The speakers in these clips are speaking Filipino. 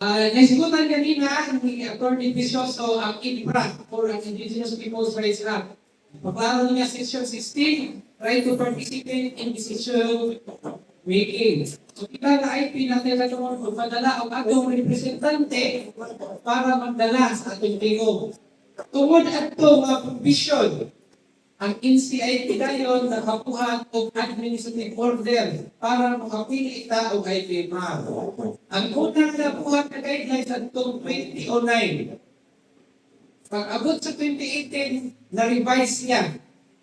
Naisigutan kanina ni Atty. Vicioso ang INPRA or ang Indigenous Peoples' Rights Act. Paklaro niya Section 16, right to participate in decision making. So kita na IP natin na naman magpadala ang atong representante para magdala sa atong tingog. Tungod ato mga provision, ang NCIP dayon nakabuhat og administrative order para makapili ita og IPMR. Ang unang nabuhat na guidelines adtong 2009. Pag-abot sa 2018, na-revise niya.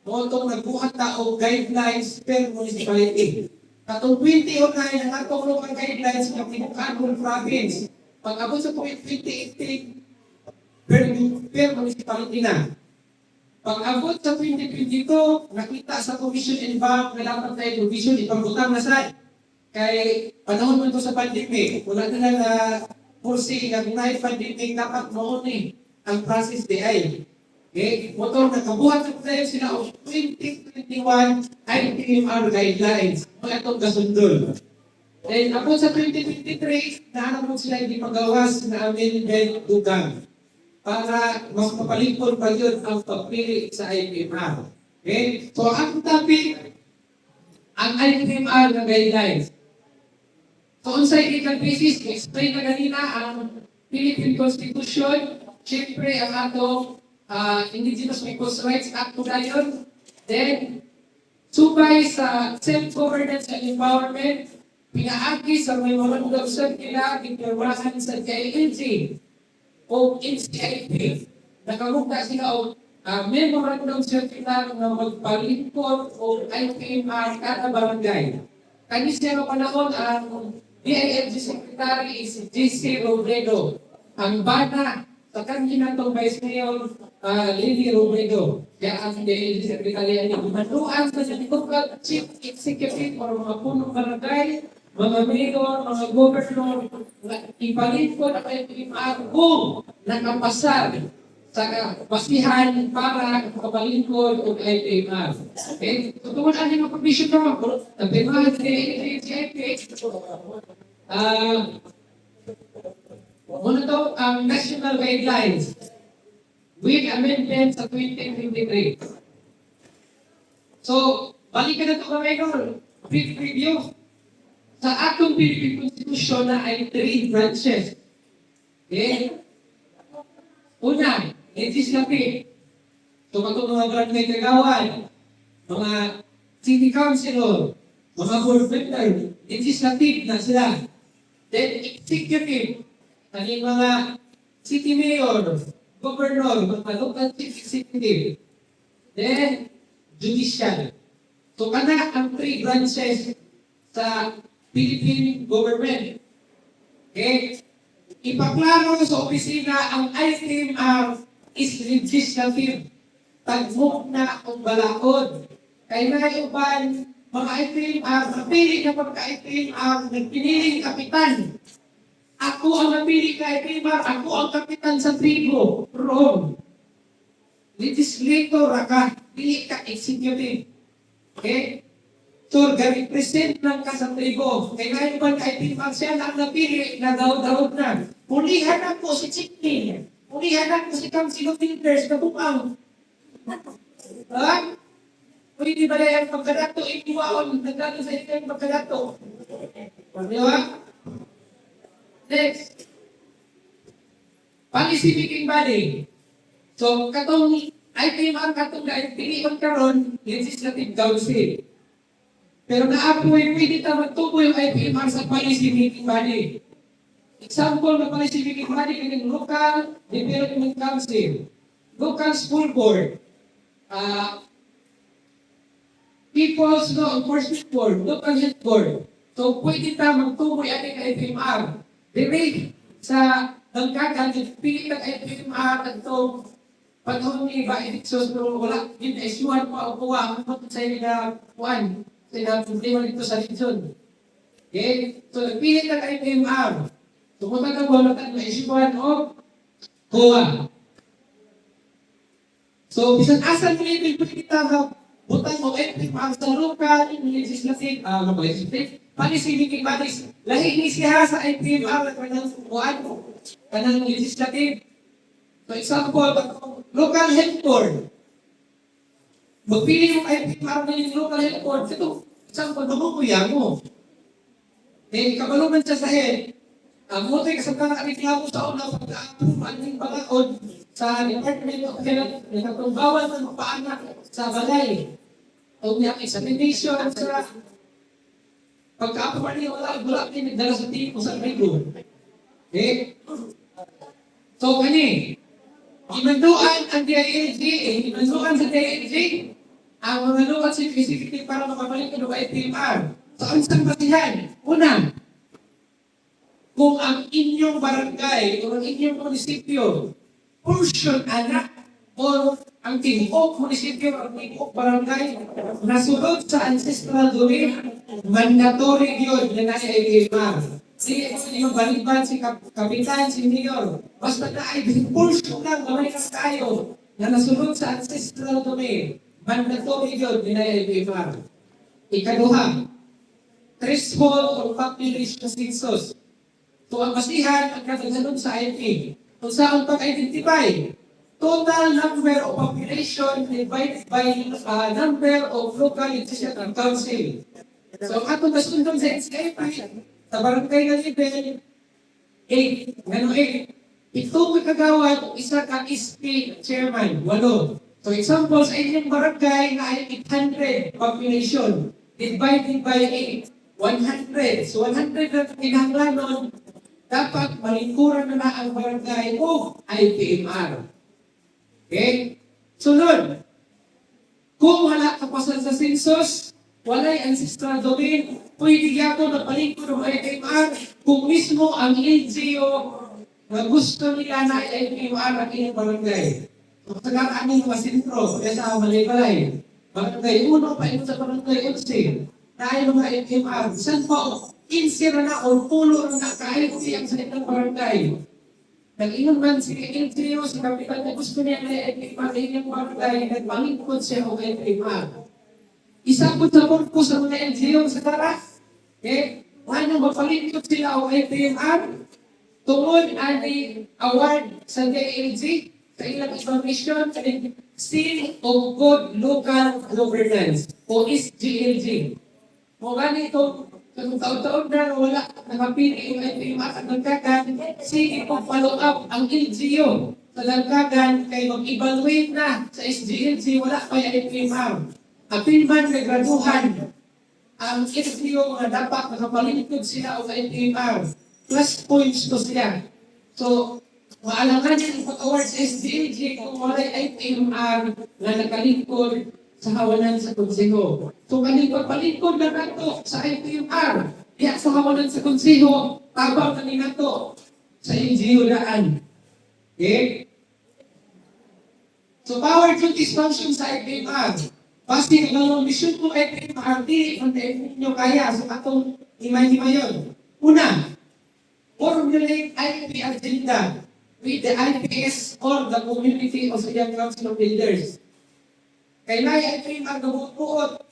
Noong nagbuhat na og guidelines per municipality. Katong 2009, ang atong local guidelines ng Bukidnon province. Pag-abot sa 2018, per municipality na. Pag-abot sa 2022, nakita sa Commission and Bank na dapat tayo provision, ipagutang na sa kay panahon mo ito sa pandemic. Wala na lang foresee na kung pandemic, dapat noon ang process di ay. Okay? Motor, nakabuhat sa tayo sila o 2021 IPMR guidelines. Mga itong gasundol. Then, abot sa 2023, nahanap mo sila hindi pagawas na amendment dugang para mas mapalipon pa yun ang pagpili sa IPMR. Okay? So, ang topic, ang IPMR na guidelines. So, on sa legal basis, explain na kanina ang Philippine Constitution, siyempre ang atong Indigenous Peoples' Rights Act na yun. Then, subay sa self-governance and empowerment, pinaagi sa memorandum circular, pinirwasan sa KLG, o NCIP, nakarugda sila o memorandum circular na magpalipot o IPMR kada barangay. Kani siya panahon ang DILG Secretary is JC Robredo. Ang bata sa kanina itong Vice Mayor Lily Robredo. Kaya ang DILG Secretary ay manuan sa local chief executive o mga punong barangay, mga mayor, mga governor, ipalipot ang IPMR kung nakapasar sa basihan para kapalipot ang IPMR. Okay? So, tungkol ang mga provision na ang pinahal sa NCIP, muna ito ang national guidelines with amendments sa 2023. So, balikan na ito kami ngayon. Brief review. Sa atong Philippine Constitution na ay 3 branches. Okay? Una, legislative. So, itong mga barangay kagawan, mga city councilor, mga board member, legislative na sila. Then, executive. Kaning mga city mayor, governor, mga local chief executive. Then, judicial. So, kana ang 3 branches sa Philippine government. Okay? Ipaklaro sa opisina ang IPMR is legislative. Tagmok na ang balaod. Kaya na iban, mga IPMR, napili na pagka-IPMR, nagpiniling kapitan. Ako ang napili ka IPMR, ako ang kapitan sa tribo. Wrong. Legislator ka, pili ka executive. Okay? So, represent ng kasatribo. Kaya ngayon ba kahit siya na napili, nagaw-daw na. Pulihan na po si Chicky. Pulihan na po si Council of Elders na bukang. Ha? Pwede ba na yung pagkadato, ikiwaon, nagdano sa ito yung pagkadato. Di ba? Next. Policy making body. So, katong IPMR katong na pilihan karon legislative council. Pero na-appoint, pwede ta magtubo yung IPMR sa policy making body. Example ng policy making body ng local development council, local school board, people's law enforcement board, local health board. So pwede ta magtubo yung ating IPMR. Direct sa dangkagan, pili ng IPMR at itong panahon ni Iba Edixos, pero wala, yun na isyuhan pa o kuha, ang matut sa iyo na kuhan. Sila problema dito sa region. Okay? So, nagpilit ng IPMR. Tumunta ka mo na isyuhan o kuha. So, bisan asan mo yung kita butang o IPMR sa local, legislative, policy making bodies. Lahi ni siya sa IPMR at kanang legislative. For example, local health board. Magpili yung IPMR na yung local health board. Ito, example, mamukuya mo. Kabalo man siya sa head. Ang moto'y kasabta na reklamo sa una pag-approve ang pagkaon sa Department of Health na kung bawal man magpaanak sa balay. O niya examination sa pagka-approve niya wala din nagdala sa tipo sa rigo. So kani, imanduan ang DILG, imanduan sa DILG, ang mga lukat specifically para makabalik ka ng IPMR. So ang isang basihan, una, kung ang inyong barangay o ang inyong munisipyo, portion anak o ang tibuok munisipyo o ang tibuok barangay nasunod sa ancestral domain, mandatory yun na nasa IPMR. Sige, yung baliban si kapitan, si mayor, basta na ay portion lang, gamay ka tayo na nasunod sa ancestral domain, mandatory yun na IPMR. Ikaduha, threshold or population census. So ang basihan ang kataganon sa IP. Kung saan pag-identify, total number of population divided by number of local legislative council. So atong nasundon sa NCIP, sa barangay na level, 8, gano'n 8. Ito may kagawad, isa ka SP chairman, 8. So example, sa inyong barangay na ay 800 population, divided by 8, 100. So 100 na kinahanglan nun, dapat malingkuran na ang barangay o IPMR. Okay? Sunod, kung wala kapasan sa census, walay ancestral domain, pwede yato na palingkod ng IPMR kung mismo ang LGU na gusto nila na IPMR ang inyong barangay. So, tagang aming mga sentro, kaya sa malay-balay, barangay 1 pa ito sa barangay 11, na ay mga IPMR, saan po? Insira na o pulo na kahit siyang sa itong barangay. Nag-inom man si LGU, si kapitan na gusto niya na IPMR na inyong barangay, nagpalingkod siya o IPMR. Isa po sa purpo sa mga LGU sa taras. Ano mapalingkod sila o IPMR? Tungod ang award sa DILG sa ilang information Seal of Good Local Governance o SGLG. Kung ganito, kung taon-taon na wala nakapili yung IPMR at nagkagan, sige po follow up ang LGU sa nagkagan kay mag-evaluate na sa SGLG, wala pa yung IPMR. Apil man nagraduhan ang LGU na dapat nakapalingkod sila o IPMR. Plus points to sila. So, maalangan yung pag-award sa SGLG kung wala IPMR na nakalingkod sa hawanan sa konseho. So, palingkod na nato sa IPMR. Kaya sa hawanan sa konseho, tabaw na ni nato sa LGU daan. Okay? So, power duties function sa IPMR. Basta ang mission ko IPMR, di nyo kaya sa atong himay-himay yun. Una, formulate IP agenda with the IPS or the community of the Young Council of Elders. Kailangan IPMR nabubuot.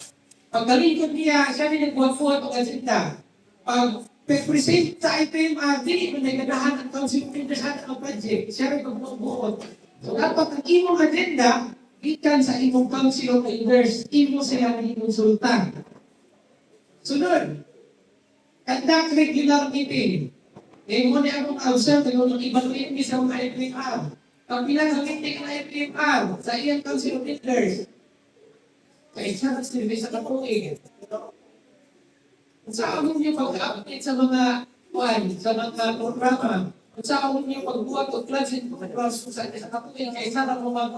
Pagkalingkod niya, siya rin nagbuhat-buhat ang agenda. Pag present sa IPMR, di mo naganahan ang Council of Elders at ang project. Siya rin nagbuhat-buhat. So dapat ang imong agenda, ikan sa imong Council of Elders, imo sila ng konsulta. Sunod, conduct regular meeting. Mo niya akong ausap, nagulong evaluate niya sa mga IPMR. Pag pinag-meeting ng IPMR sa iyang Council of Elders, kaya siya nagsilbi sa kapuin. Sa akong niyo pag-update sa mga sa mga programa, sa akong niyo pagbuhat o klase sa kapuin, kaya sana mga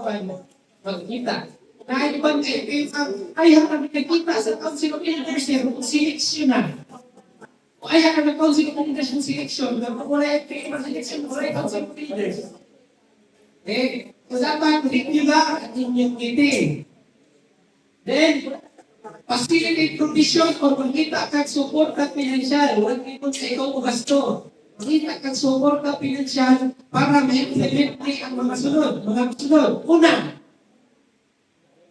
magkita. Na ibang IPMR, ayaw kami nagkita sa Council of Elders, seleksyon na. Ay, ang Council of Elders ng seleksyon, wala IPMR seleksyon, wala Council of Elders. So dapat regular ang inyong meeting. Then, facilitate provision or magkita kang support at financial. Huwag ipon sa ikaw o gasto. Magkita kang support at financial para ma-implement ang mga sunod. Una,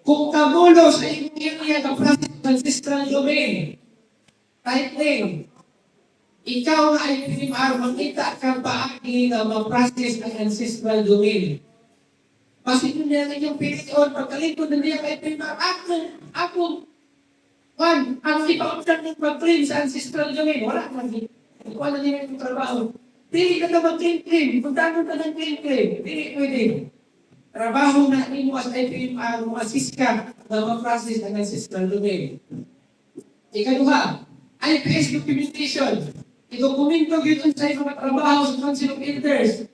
kung kamulo sa inyong area ng process ancestral domain, Type A. Ikaw nga ay PMR, makita ka paagi na ma-process ang ancestral domain. Kasi kung yan yung period, pagkalingkod na niya kay PMR, ako, ang ipauntan ng mag-claim sa ancestral domain, wala man. Wala nila yung trabaho. Pili ka na mag-claim. Puntahan ka ng claim. Pili pwede. Trabaho na mo as IPMR, mo assist ka na ma-process ang ancestral domain. Ikaduha, IPS documentation. I-dokumento yun sa mga trabaho sa Council of Elders.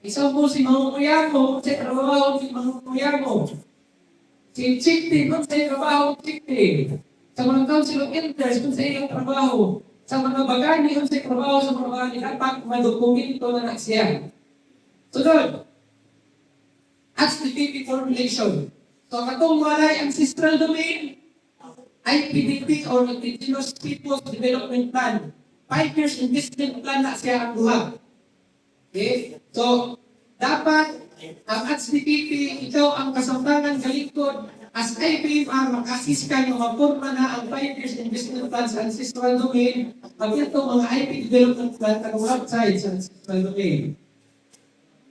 Isang po si Mangunguya mo, sa trabaho si Mangunguya mo. Si Chieftain, kung sa trabaho si Chieftain. Sa mga Council of Elders, kung sa iyong trabaho. Sa mga bagani, kung sa trabaho sa mga bagani, dapat madokumento na siya. Sunod, HTTP formulation. So, katong walay ancestral domain, IPDP or Indigenous Peoples Development Plan. 5 years investment plan na siya ang duha. Okay? So, dapat ang HTTP, ikaw ang kasamtangan kalingkod as IPMR, mag-assist ka yung mapurma na ang 5 years investment plan sa ancestral domain pag ito mga IP development plan ang outside sa ancestral domain.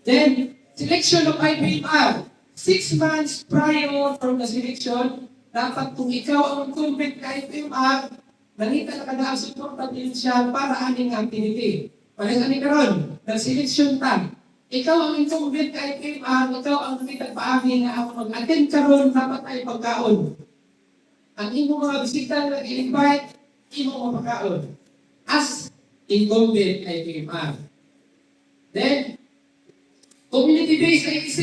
Then, selection of IPMR. 6 months prior from the selection, dapat kung ikaw ang incumbent ka IPMR, nangita na kada ang supportan din siya para aning activity. Pares ani karon, nag-selection ta. Ikaw ang incumbent ka IPMR, ikaw ang nangita paagi nga ako mag-attend karon dapat ay pagkaon. Ang imong mga bisita na i-invite, imong mapakaon. As incumbent IPMR. Then, community-based IEC.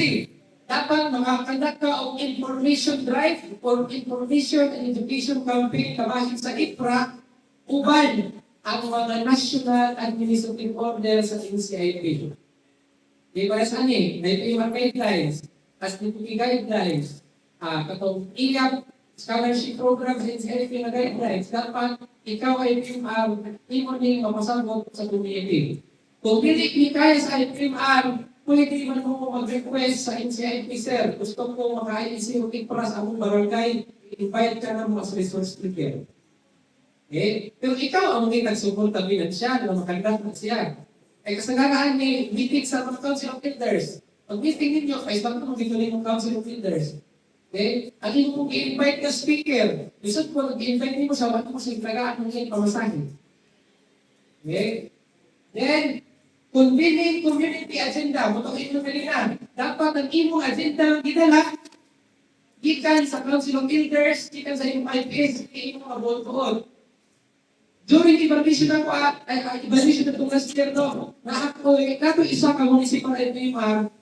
Dapat makakandak ka o information drive or information and education campaign kabahin sa IPRA uban ang mga national administrative order sa NCIP. Di ba sa ani? May mga guidelines, as DPP guidelines, katong IAP scholarship program sa NCIP na guidelines, dapat ikaw ay PMR, imo ning mapasabot sa community. Kung hindi ni kaya sa IPMR, pwede man mo mag-request sa NCIP, sir. Gusto ko maka-IEC o IPRA sa among barangay, invite ka na mo as resource speaker. Okay? Pero ikaw ang mga nagsuporta financial na makandat na siya. Ay kasagagaan ni meeting sa mga Council of Elders. Pag meeting ninyo, ay baka mo gituloy ng Council of Elders. Okay? Ang imo mong i-invite na speaker, isot mo, nag-invite mo sa mga mo sa itagaan ng iyong pamasahin. Okay? Then, convening community agenda, mutong ito kanina, dapat ang imong agenda ang gidala, gikan sa Council of Elders, gikan sa imong IPS, imong abot-boot. During evaluation ako, evaluation na itong last year, no, na ako, kato isa ka municipal LPMR,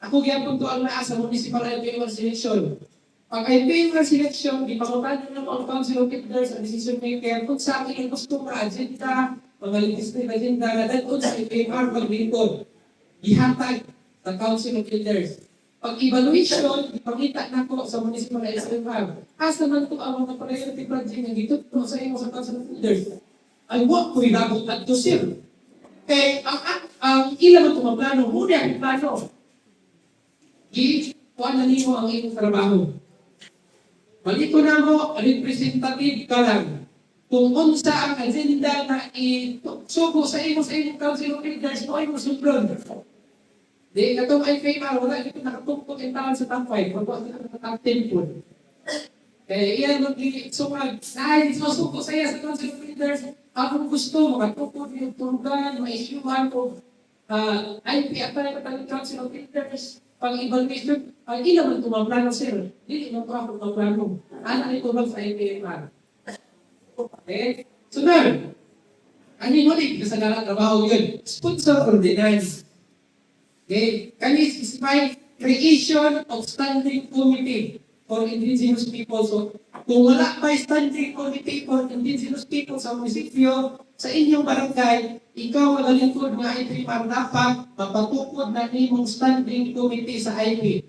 ako gyapon to ang naa sa municipal LPMR selection. Pag LPMR selection, di pangutan ng ang Council of Elders, ang decision maker, kung sa akin ang gusto ka agenda, mga legislative agenda na doon sa IPMR paglingkod. Ihatag sa Council of Elders. Pag-evaluation, ipakita na ko sa municipal IPMR. Asa man ito ang mga priority project na dito sa iyo sa Council of Elders. Ay, huwag ko inabot at to sir. Kaya ang ilang ang tumaplano, muna ang plano. Kuha na niyo ang iyong trabaho. Malito na mo, representative ka lang. Kung unsa ang agenda na isugo sa imong Council of Elders, mo ay musublon. Di, katong IPMR, wala dito nakatungkot yung taon sa tampay, pagkuha na nakatang po. Kaya iyan mag-sumag, ay, susugo sa iya sa Council of Elders, akong gusto, makatungkot yung turugan, ma-issuehan ko, IP at tayo Council of Elders, pang-evaluation, ilang ang tumaplano, sir. Hindi mo pa ako tumaplano. Ano ito ba sa IPMR? Okay? Sunod. Ano yung ulit? Kasagalang trabaho yun. Sponsor ordinance. Okay? Kani specify creation of standing committee for indigenous people. So, kung wala pa standing committee for indigenous people sa munisipyo, sa inyong barangay, ikaw ang lingkod ng IP para dapat mapatukod na imong standing committee sa IP.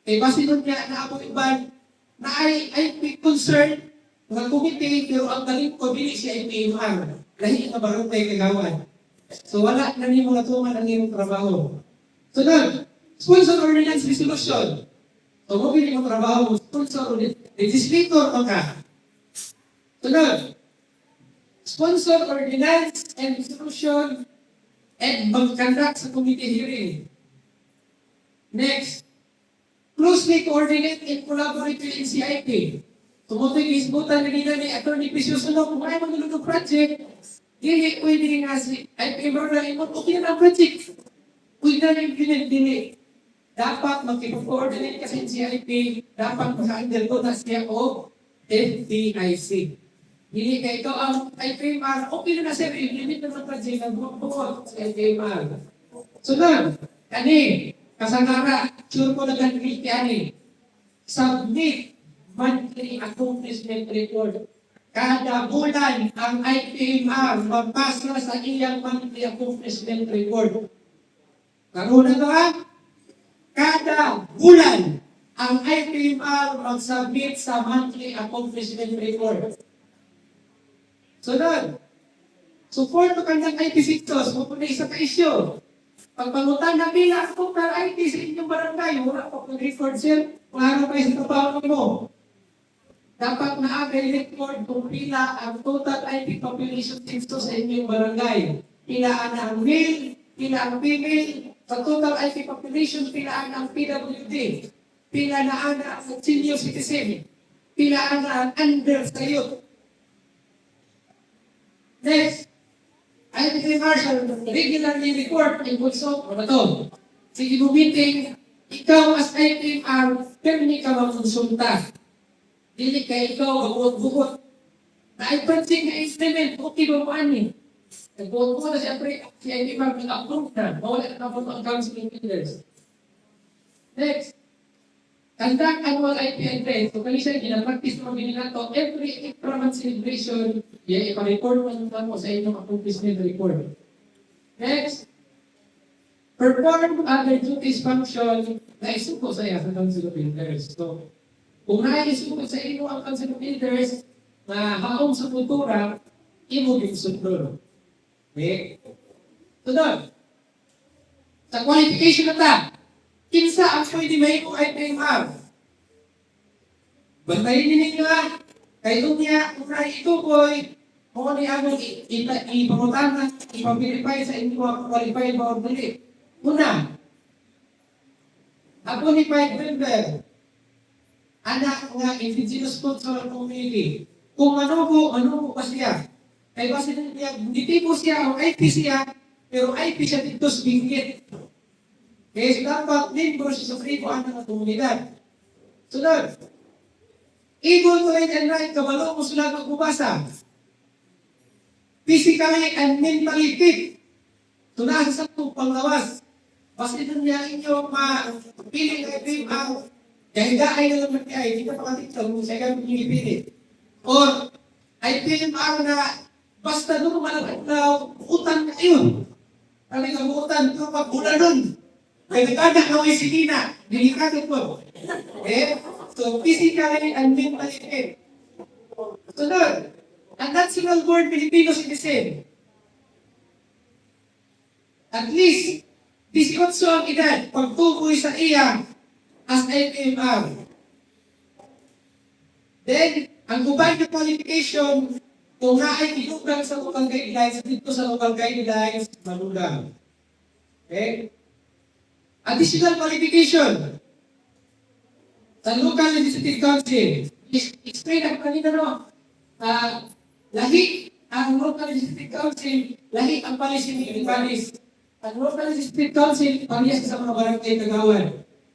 Okay, basi nun niya na ako iban na ay IP concern mga committee, pero ang talingkod dili siya IPMR. Lahi nga barangay kagawan. So wala na niyo mga tuman ang iyong trabaho. Sunod, sponsor ordinance resolution. So mo pili mo trabaho mo, sponsor ordinance, legislator ka. Sunod, sponsor ordinance and resolution and mag-conduct sa committee hearing. Next, closely coordinate and collaborate with NCIP. Tumutoy isbutan na nila ni Atty. Precioso na kung ayaw manulog ng project, dili, pwede nga si IP Marla, okay na ang project. Pwede na yung pinag-dili. Dapat magkipag-coordinate kasi NCIP, dapat mag-undergo na siya o FDIC. Dili ka ikaw ang IPMR, okay na sir, i-limit na ng project na buwan sa IPMR. Sunod, kani, kasangara, sure ko na ganit yani. Submit monthly accomplishment report. Kada bulan ang IPMR magpasa sa iyang monthly accomplishment report. Karoon na ito ha? Kada bulan ang IPMR mag-submit sa monthly accomplishment report. Sunod, support ko kanyang IT sectors, mapunta isa pa isyo. Pagpangutan na pila ako para IT sa inyong barangay, wala ko pag-record sir, klaro kayo sa trabaho mo. Dapat na-record kung pila ang total IT population census sa inyong barangay. Pilaan ang male, pila ang female, sa total IT population, pilaan ang PWD, pila na ang senior citizen, pilaan ang under sa youth. Next, IT Marshal, regularly report and consult o bato. Sige mo meeting, ikaw as IPMR, permi ka magkonsulta. Dili ka ikaw, bukod-bukod. Na-advancing na instrument, okay ba mo ani? Nagbuot-buot na siyempre, si IPMR nag-approve na, mawala na po ang counseling leaders. Next, conduct annual IP address. So, kanisa, ginapractice mo nila to every increment celebration, ipa-report mo sa inyong accomplishment report. Next, perform other duties function na isuko sa iya sa Council of Elders. So, kung naisuko sa inyo ang Council of Elders na haong sa kultura, imo din sunod. Okay? Sunod, sa qualification na ta, kinsa ang pwede may mo IPMR. Bantayin ninyo nga, kay Lumia, kung na ito ko'y kung ni among ipamutanan, ipag-verify sa inyo ang qualified ba o dili. Una, a qualified member, anak nga indigenous cultural community. Kung ano po siya. Kay base niya, hindi po siya o IP siya, pero IP siya dito sa bingkit. Kaya dapat membro siya sa tribo ang komunidad. Sunod, able to read and write, kabalo mo sila magbubasa. Physically and mentally fit. Tunahan sa itong panglawas. Basta ito niya inyong piling ay dream out. Kaya higaan na naman niya, hindi ka pakatito, kung siya kami pinipili. Or, ay PMR na basta doon malapit na utang na yun. Kami ang utang, ito pag-una nun. Kaya nagkada na may silina, delikado po. So, physically and mentally fit. Sunod, ang National Board Filipino Citizen. At least, 18 ang edad, pagtukoy sa iya as FMR. Then, ang ubay na qualification, kung naay tinugang sa local guidelines, dito sa local guidelines, malugang. Okay? Additional qualification. Sa local legislative council, explain ako kanina no, lahi ang local legislative council, lahi ang policy ni Ibanis. Ang local legislative council, parehas sa mga barangay kagawan.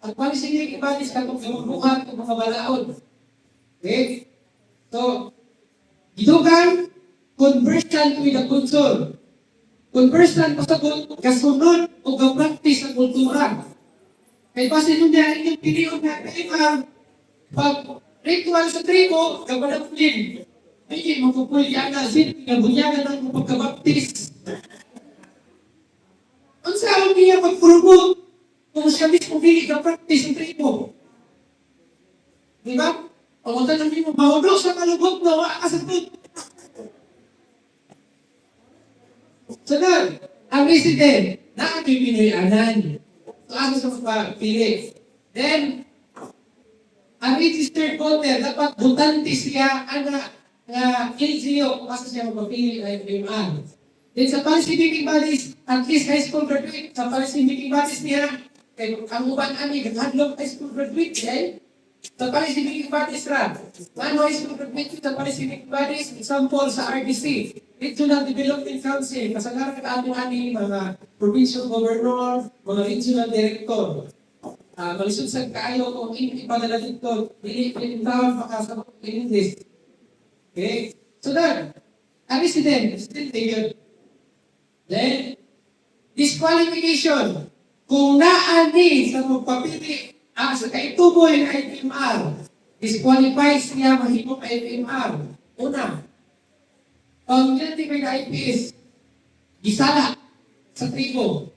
Ang policy ni Ibanis, katong gamugbuhat ng mga balaod. Okay? So, gidugang, conversant with the culture. Conversant ko sa kasunod o ga-practice sa kultura. Kaya basta nung dahil yung piliyon na pag ritual sa tribo, kabalang din. Hindi, magpupulyaga, kabunyagan ng pagkabaptis. Ang saan niya magpurubot kung siya mismo hindi ka-practice sa tribo. Di ba? Pag tanong mo, mahulog sa malubog na wala ka sa tut. Sunod, ang resident, na ang pipinoy-anan. So, ako sa magpapili. Then, ang registered voter, dapat butante siya, na LGU, kung kasi siya magpapili na FMR. Then sa policy-making bodies, at least high school graduate, sa policy-making bodies niya, kay ang uban ani, hadlong high school graduate, eh? Sa policy-making bodies ra, one high school graduate sa policy-making bodies, example sa RDC, Regional Development Council, kasagaran ka ato ani, mga provincial governor, mga regional director. Malisod sa kaayo kung ipadala dito, dili tawag makasabot in English. Okay? So then, ang resident, still taken. Then, disqualification. Kung naani sa magpapili sa kaituboy ng IPMR, disqualifies niya mahimong IPMR. Una, pag identify na IPS, gisala sa tribo.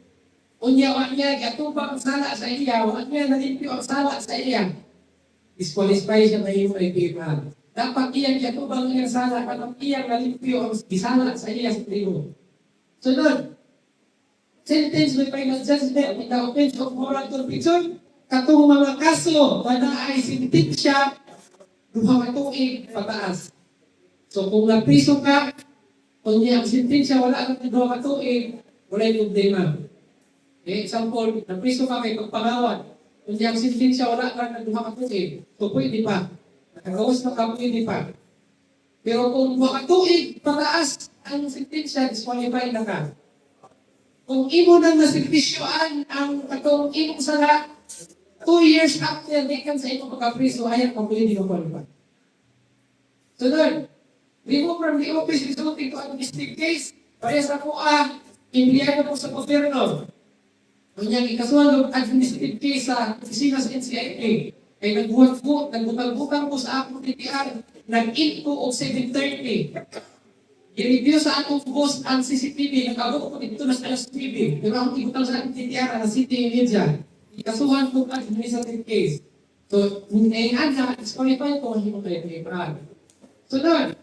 Unyawan niya, gatubang ang sala sa iya, wala niya nalimpyo ang sala sa iya. Disqualify siya mahimong IPMR. Dapat iyang gatubang ang sala, kapag iyang nalimpyo ang gisala sa iya sa tribo. Sunod, sentence with final judgment in the offense of moral turpitude, katong mga kaso na ay sintensya, duha ka tuig pataas. So kung napriso ka, kung ang sintensya wala kang duha ka tuig, wala yung problema. Okay, example, napriso ka may pagpangawan, kung ang sintensya wala kang duha ka tuig, so pwede pa. Nakagawas na ka, pwede pa. Pero kung duha ka tuig pataas, ang sentensya, disqualified na ka. Kung imo nang naservisyoan ang katong imong sala, 2 years after gikan sa imong pagkapriso, ayaw kung pwede ka qualify. Sunod, remove from the office resulting to administrative case, pares sa kuha, empleyado po sa gobyerno. Kunyang ikasuhan ng administrative case sa opisina sa NCIA, ay nagbutal-butal po sa akong DTR, nag-in po o 7:30. I-review sa atong post ang CCTV, nag-abot ko dito na sa TV. Pero ang ibutal sa ating TTR na City Media, ikasuhan po ang administrative case. So, ngayon na, disqualify po ang hindi mo kayo i-prag. Sunod,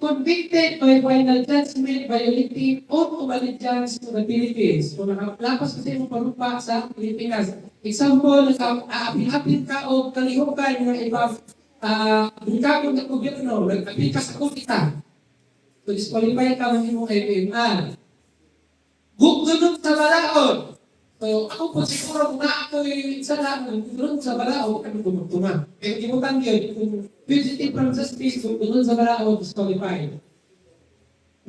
convicted by final judgment violating oath of allegiance to the Philippines. Kung nakalapas kasi yung palupa sa Pilipinas. Example, apil-apil ka o kalihukan ng ibang bingkabong ng gobyerno, nag-apil ka sa kulita. So, disqualify ka ng imong FMR. Gugulong sa balaod. So, ako po siguro kung na ako yung isa lang, gugulong sa balaod, ano gumagtuma. Pero imutan yun, kung fugitive from justice, gugulong sa balaod, disqualified.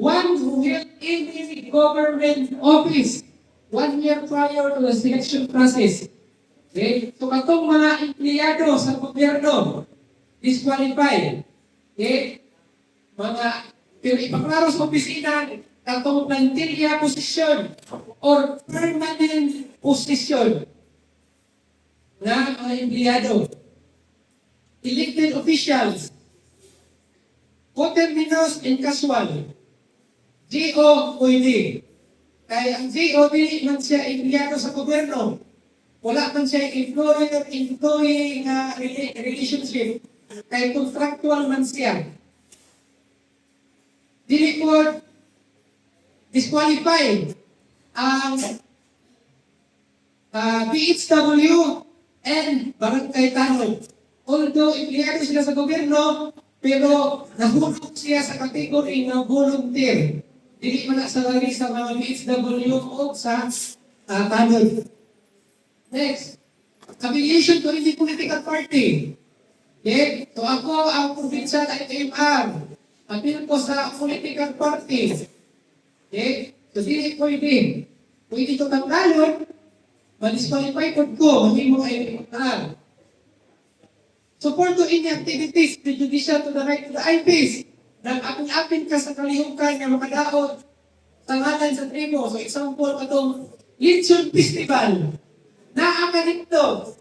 One who held any government office 1 year prior to the selection process. Okay? So, katong mga empleyado sa gobyerno, disqualified. Okay? Pero ipaklaro sa opisina, katong plantilla position or permanent position na mga empleyado. Elected officials, coterminous and casual. GO pwede. Kaya ang GO, hindi man siya empleyado sa gobyerno. Wala man siya employee relationship. Kaya contractual man siya. Dili po disqualified ang PHW and Barangay Tanong. Although empleyado sila sa gobyerno, pero nahulog siya sa kategory ng volunteer. Dili man sa lagi sa mga PHW o sa Tanong. Next, affiliation to any political party. Okay? So ako ang probinsya ng ITMR. Apil ko sa political party. Okay? So, dili pwede. Pwede ito tanggalon, ma-disqualify ko, mahimo ay IPMR. Support to any activities prejudicial to the right to the IPs. Nag-apin-apin ka sa kalihukan na makadaot sa ngalan sa tribo. So, example, itong Lechon Festival. Naaka dito.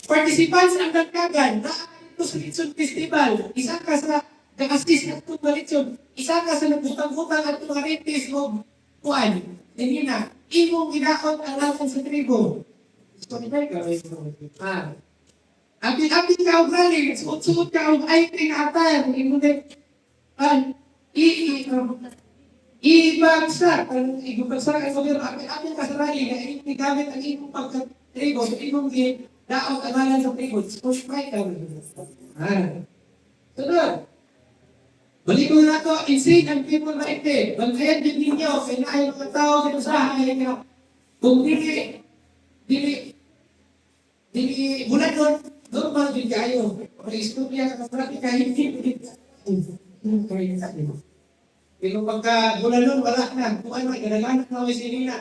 Participants ang nagkagan. Naaka dito sa Lechon Festival. Isa ka sa nag-assist at itong Lechon. Isa ka sa nagbutang-butang at itong karitis mo kuan. Hindi na. Imong ginakot ang lakan sa tribo. Gusto nila ka. Apin-apin ka o galing. Suot-suot ka o ay pinatan. Imong ibagsak. Ibagsak ang gobyerno. Apin-apin ka sa rally na gamit ang imong pagka-tribo. So imong daot ang lakan sa tribo. Spotify ka. Sunod. Balik ko na to, insane ang people right there. Bantayan din ninyo, kinain mga tao dito sa akin nga. Kung dili, bulan doon, normal din kayo. Kung istorya ka, pratika, hindi. Pero pagka bulan doon, wala na. Kung ano, ganaganak na may sinina.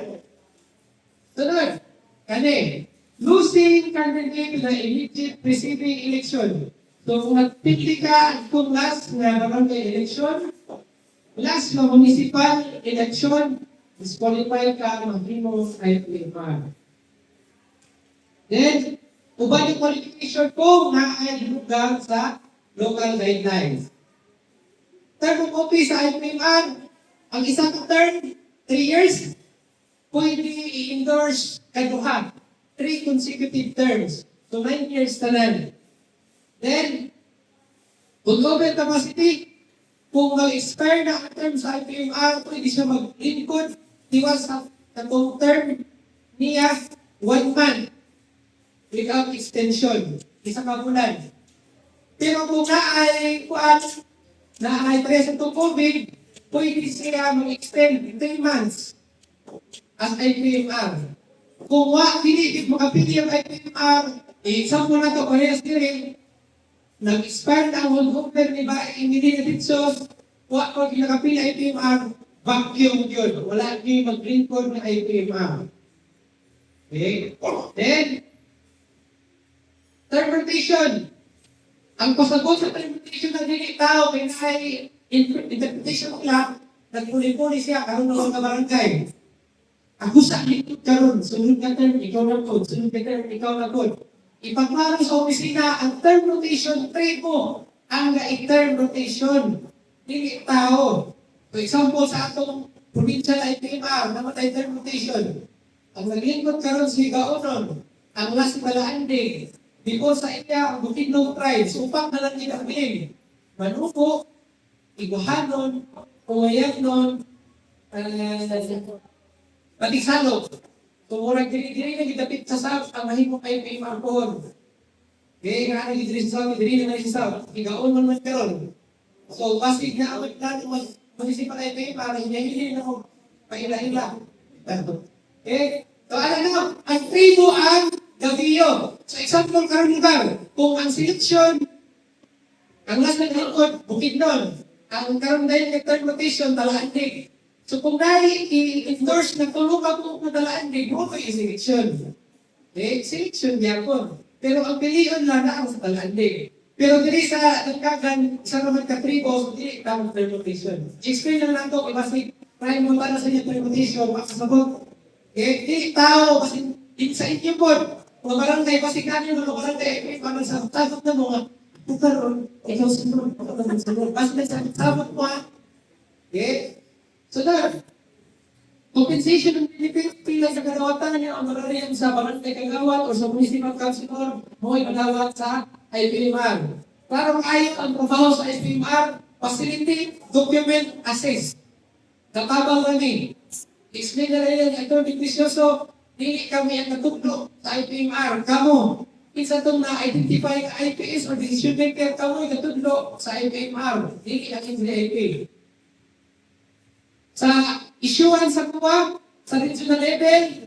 Sunod, kani, losing candidate na immediate preceding election. So, kung nagpili ka kung last na barangay election, last na municipal election, disqualify ka maghimo IPMR. Then, uban yung qualification kung na-ay lugar sa local guidelines. Term of office sa IPMR, ang isang term, 3 years, pwede i-endorse kaduha. 3 consecutive terms. So, 9 years tanan. Then, kung government capacity, kung mag-expire na ang term sa IPMR, pwede siya mag-lingkod, diwas sa katong term niya 1 month without extension. Isa ka bulan. Pero kung naay present to COVID, pwede siya mag-extend 3 months as IPMR. Kung dili makapili ang IPMR, example na ito, parehas din nag-expire na ang holdover ni hindi na dito, kung nakapili IPMR, vacuum yun. Wala nyo mag-lingkod ng IPMR. Okay? Then, term rotation. Ang pasagot sa term rotation na dili tao, kaya interpretation lang, nagpuli-puli siya, karoon na mga barangay. Ako sa lingkod karoon, sunod ka term, ikaw na po, sunod ka term, ikaw na po. Ipagmaro sa opisina, ang term rotation, trade mo, ang term rotation, dili tao. For example, sa atong provincial IPMR, namatay term rotation. Ang naglingkod karoon si Gaonon, ang last Balaande, because sa iya, ang Bukidnon tribes, upang na lang ginagbiling. Manupo, Iguhanon, Umayagnon, Patisalog. So, murag diri na gidapit sa sab ang mahimong IPMR pohon. Kaya nga diri sa sab, diri na sa sab, Igaon man karon. So, pasig na awit natin municipal IPMR, hindi na ko paila-ila. Okay? So, alam na, ang tribo ang Gaviyo. So, example karon lugar, kung ang selection, ang last na lingkod, Bukidnon, ang karon dahil ng third rotation, Talaandig. So, kung i-endorse na tulungan mo na Talaandig, mo may selection. Okay? Selection niya po. Pero ang piliyon lang na ang sa Talaandig. Pero dili sa nagkagan, sa naman ka-tribo, dili tamang third rotation. Explain lang lang ito, kasi try mo para sa inyo third rotation, makasabot. Okay? Dili tao, kasi sa inyo po, mga barangay, kasi kanyo mga barangay, para sa sabot na mga, karon, ikaw sunod, basta sa sabot mo ha. Okay? So that, compensation ng benefit pila sa karawatan niya ang marariyan sa barangay kagawat o sa municipal councilor mo ay malawat sa IPMR. Para maayon ang trabaho sa IPMR, facility, document, assess. Katabang kami. Explain na rin ang Atty. Precioso, dili kami ang natutlo sa IPMR. Kamo, isa itong na-identify ang IPS o decision maker, kamo ay natutlo sa IPMR. Dili ang NDIP. Sa issuance sa kuha, sa regional level,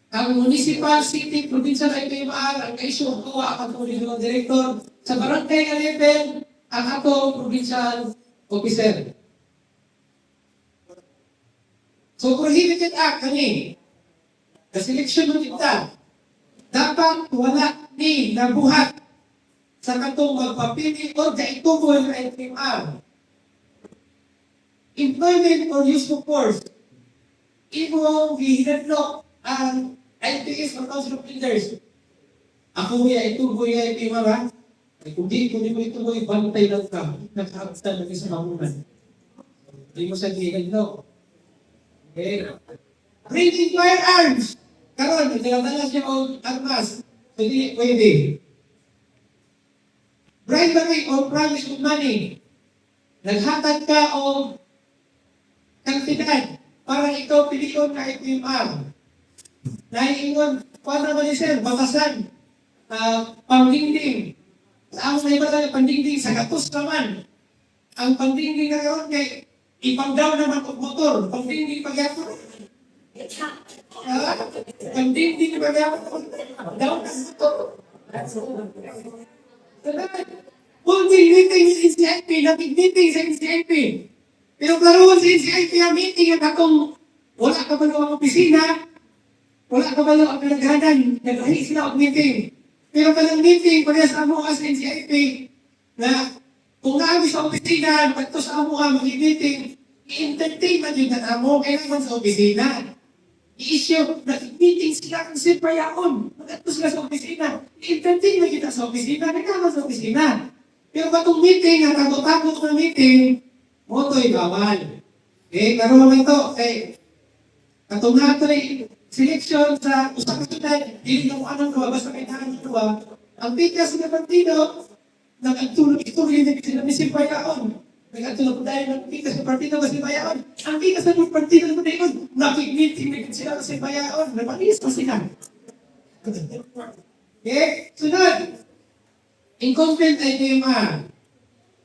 ang municipal, city, provincial IPMR, ang ka-issue ang kuha, ang regional director. Sa barangay na level, ang ato provincial officer. So, prohibited act kami. The selection ng kita, dapat wala ni nabuhat sa katong magpapili o gaitubo ng IPMR. Employment or use of force. Imo gihinadlok ang IPS or Council of Leaders. Ako itubo yung IPMR ha? Kung di mo itubo, bantay lang ka. Nakakastan na sa mamunan. Hindi mo sa gihinadlok. Okay. Bringing firearms. Karon, nagdala siya o armas. Hindi pwede. Bribery or promise of money. Naghatag ka o kantidad para ikaw piliyon na IPMR. Naiingon, paano naman ni sir, batasan, pangdingding. Sa among na iba tayo, pandingding, sa katos naman. ang pangdingding na yun, kay ipang-down naman ang motor, pangdingding pag-yapon. Pangdingding pag-yapon, down ang motor. Kung meeting sa NCIP, nag-meeting sa NCIP. Pero karoon sa NCIP ang meeting at akong wala ka ba ang opisina, wala ka ba ang pinaghanan, nag-ahi sila ang meeting. Pero kalang meeting, parehas sa amo sa NCIP, na kung naami sa opisina, pagto sa amo ka mag-meeting, i-entertain man yun na amo, kailangan sa opisina. I-issue, nag-meeting sila kung sipayaon, pagto sila sa opisina, i-entertain man kita sa opisina, kailangan sa opisina. Pero batong meeting, ang tago-tago na meeting, moto'y bawal. Karoon naman ito, katong na ito selection sa usapang tunay, hindi na mo anong gawa, basta may nahan ito ang pikas ng partido, nag-agtulog ito, hindi sila ni Sipayaon. Nag-agtulog dahil ng pikas ng partido kasi Sipayaon. Ang pikas ng partido na yun, nakik-meeting na sila kasi Sipayaon. Nagpangis pa sila. Sunod. Incumbent IDMR.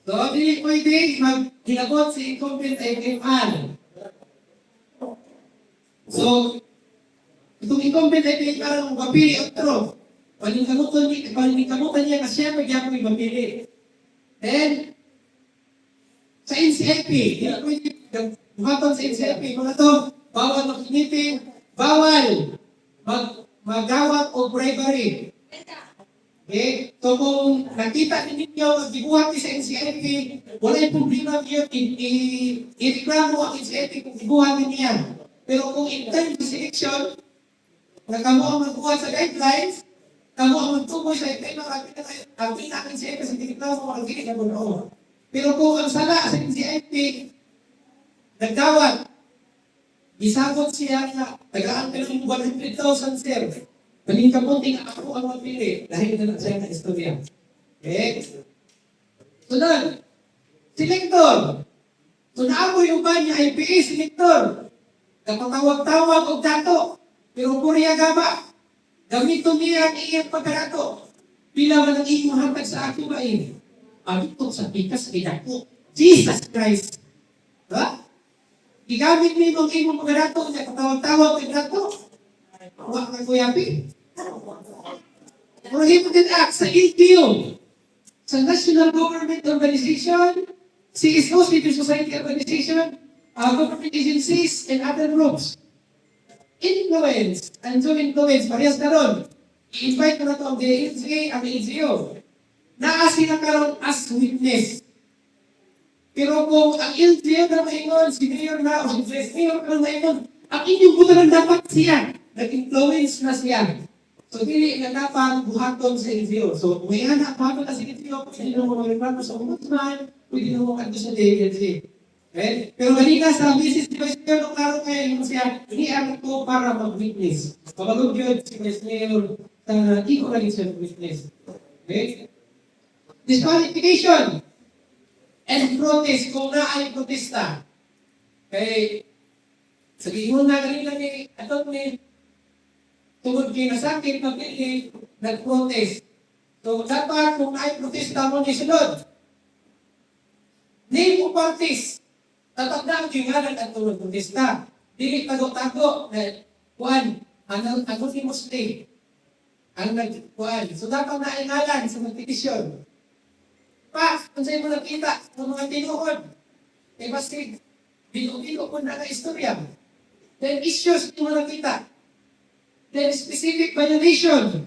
So, hindi pwede mag-hilagot si incumbent IDMR. So, itong incumbent IDMR ang mapili otro. Paningkamutan niya kasi siya magyapon yung mapili. Then, sa NCIP, hindi pwede buhaton sa NCIP, mga to, bawal mag-meeting, bawal mag-gawat o bribery. So kung nakita ninyo, dibuhat sa NCIP, wala yung problema niyo, i-reklamo ang NCIP kung dibuhat niya. Pero kung in terms of selection, nagkamo ang magbuhat sa guidelines, kamo ang magtubo sa ito, ang pinaka-NCIP kasi direklamo ang ginagawa. Pero kung ang sala sa NCIP, nagdawat, isabot siya na tagaan ka ng 100,000 sir. Paling kapunting ako ang mapili dahil na lang siya na istorya. Sunod, selector. Sunod yung ba niya IPA selector. Kapatawag-tawag o dato. Pero puriya gaba. Gamito niya ang iyang pagkarato. Pila man ang iyong hatag sa aking main. Abito sa pikas ay dato. Jesus Christ. Diba? Igamit mo ang iyong pagkarato. Kapatawag-tawag o dato. Huwag ka kuyapi. Prohibited Act sa LTO, sa National Government Organization, CSO, Civil Society Organization, government agencies, and other groups. Influence, and so influence, parehas na ron. I-invite na ito ang DNCA, ang NGO. Naasi na karon as witness. Pero kung ang LTO na maingon, si Mayor na, o si Vice Mayor na maingon, ang inyong buta dapat siya. Nag-influence na siya. So, hindi na dapat buhaton sa NGO. So, kung may anak, buhaton na sa NGO, pwede na mo mag-reklamo sa ombudsman, pwede na mo mag-ando sa DNC. Okay? Pero kanina sa business ni Vice Mayor, nung klaro kayo yung siya, iniarap ko para mag-witness. Kapagod yun, si Vice Mayor, hindi ko na rin siya witness. Okay? Disqualification and protest, kung na ay protesta. Okay? Sabihin mo na kanina ni Atty. Tungod kayo na sa akin, pagpili, nag-protest. So, dapat kung ay protesta mo ni sunod. Name o parties. Tatagdaan kayo nga ng tulog protesta. Dili tago-tago na kuan, ang ultimo stay. Ang nag-kuan. So, dapat na ingalan sa mag-petisyon. Kung sa'yo mo nakita, ng mga tinuod, basta bilo-bilo po na istorya. Then, issues mo nakita. Then, specific violation.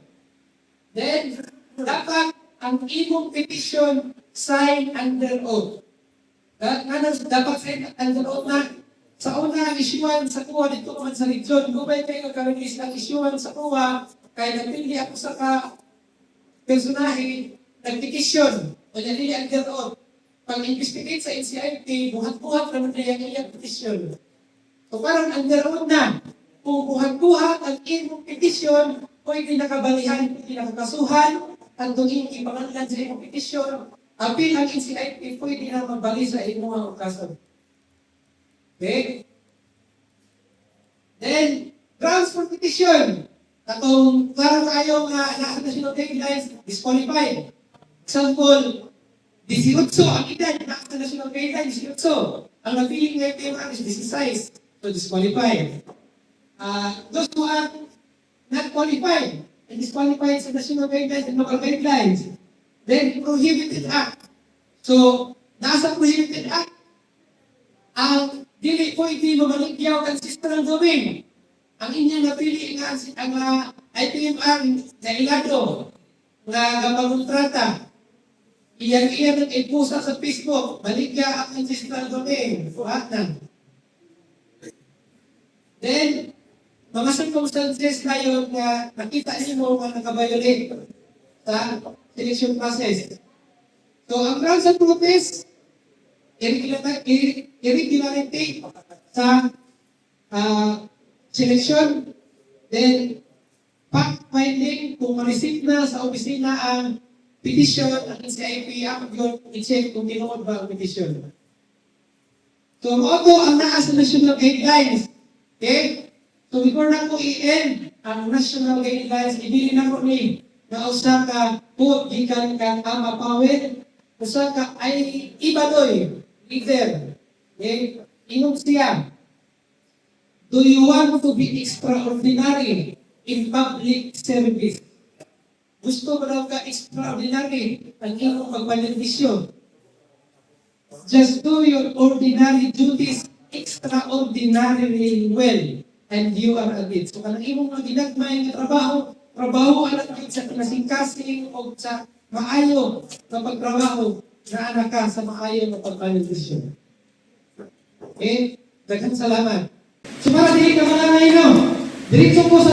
Then, dapat ang imong petition sign under oath. Dapat sign under oath na sa una ang isyuan sa kuha dito naman sa region. Kung ba kayo nagkaronis ng isyuan sa kuha, kaya nagpili ako sa personahe, nagpetisyon o nalili under oath. Pag-investigate sa NCIP, buhat-buhat naman na yung petisyon. So parang under oath na. Kung buhat-buhat ang imong petisyon, pwede nakabalihan, pwede nakakasuhan, ang tungin ipangalan sa imong petisyon, apil ang NCIP, pwede na magbali sa imong kaso. Okay? Then, grounds for petition. Katong parang tayo na national guidelines, disqualified. Example, 18 ang edad na sa national guideline, 18. Ang napili ngayon kayo is 16. So disqualified. Those who are not qualified and disqualified sa national guidelines and local guidelines, then prohibited act. So, nasa prohibited act, ang dili pwede mamaligyaw ang sistral domain. Ang inyong napili nga ang IPMR na ilado nga gapangontrata. Iyan ang ipusa sa Facebook, maligya ang ancestral domain, fuhatan. Then, mga circumstances ngayon na nakita niyo mga nakabiolate sa selection process. So, ang grounds of protest, irregularity sa selection, then fact-finding kung ma-receive na sa opisina ang petition at NCIP ang yun i-check kung tinuod ba ang petition. So, ako ang naa sa national guidelines. Okay? So, before na ko i-end ang national guidelines, ibili na ko ni na usa ka po, gikan kang ama pawin, usa ka ay ibadoy, leader. Okay? Inong siya, do you want to be extraordinary in public service? Gusto mo daw ka extraordinary ang iyong pagpanindisyon. Just do your ordinary duties extraordinarily well, and you are a lead. So, kanang imong mga ginagmay nga trabaho anak sa nasingkasing o sa maayo na pagtrabaho na anak ka sa maayo na pagpanindisyon. Okay? Daghang salamat. So, para dili ka malangay, no? Diretso po sa